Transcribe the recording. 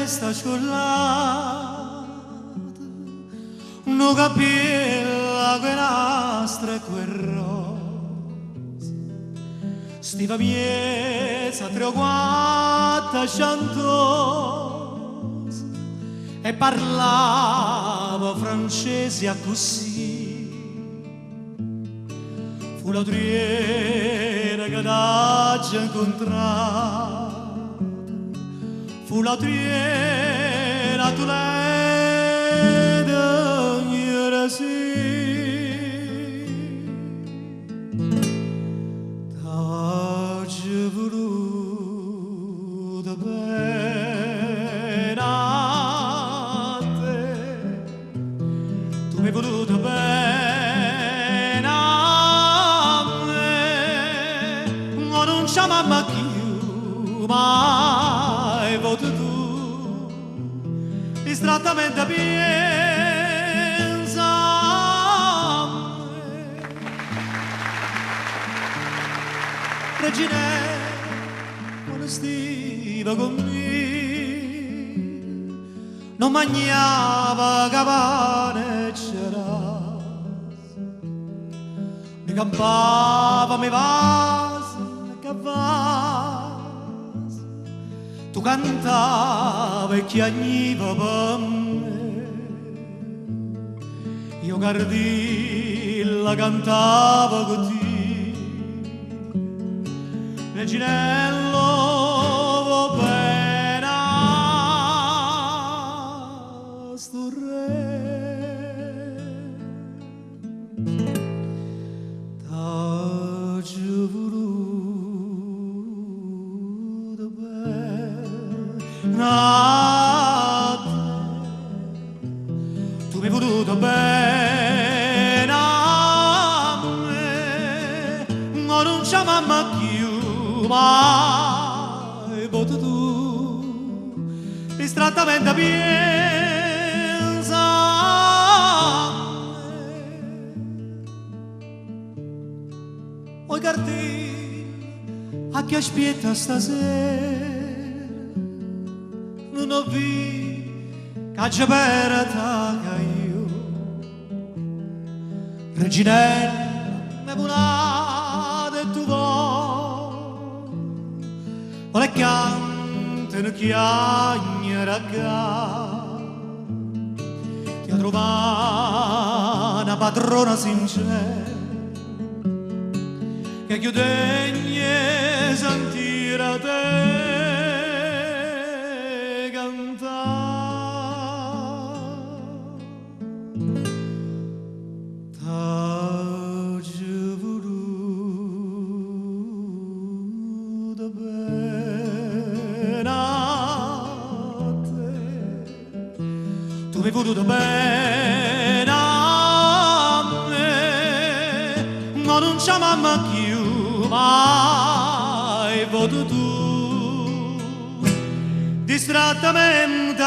testa scollata, non capilla che nastra e quel rosa, stiva miezza, tre o quattro chantosa, e parlava francese a così. Fu la triera che t'ha incontrata, fu la triera tu l'hai d'ogni sì. T'ho voluto bene a te, tu mi hai voluto bene a me, ma non c'è mamma più mai voto tu, distrattamente pensa a me. Reginella, quando stiva con me, non mangiava capane e c'era, mi campava, mi vasi, mi cavasi, tu cantavi e chiagniva per me, io cardilla cantavo con te. Reginello va bene a sto re, t'ho voluto bene a te, tu mi hai voluto bene a me, ma non c'è mamma più mai voto tu, distrattamente pensa a me. Oi cartino, a chi aspetta stasera, non ho visto che c'è perata che io, Reginella, mi volate e tu vuoi, le cantano chiagnere ti ha trovato una padrona sincera che più degna sentire te cantare. T'ho voluto bene a te, tu mi hai voluto bene a me, ma non c'è mamma più mai voto tu, distrattamente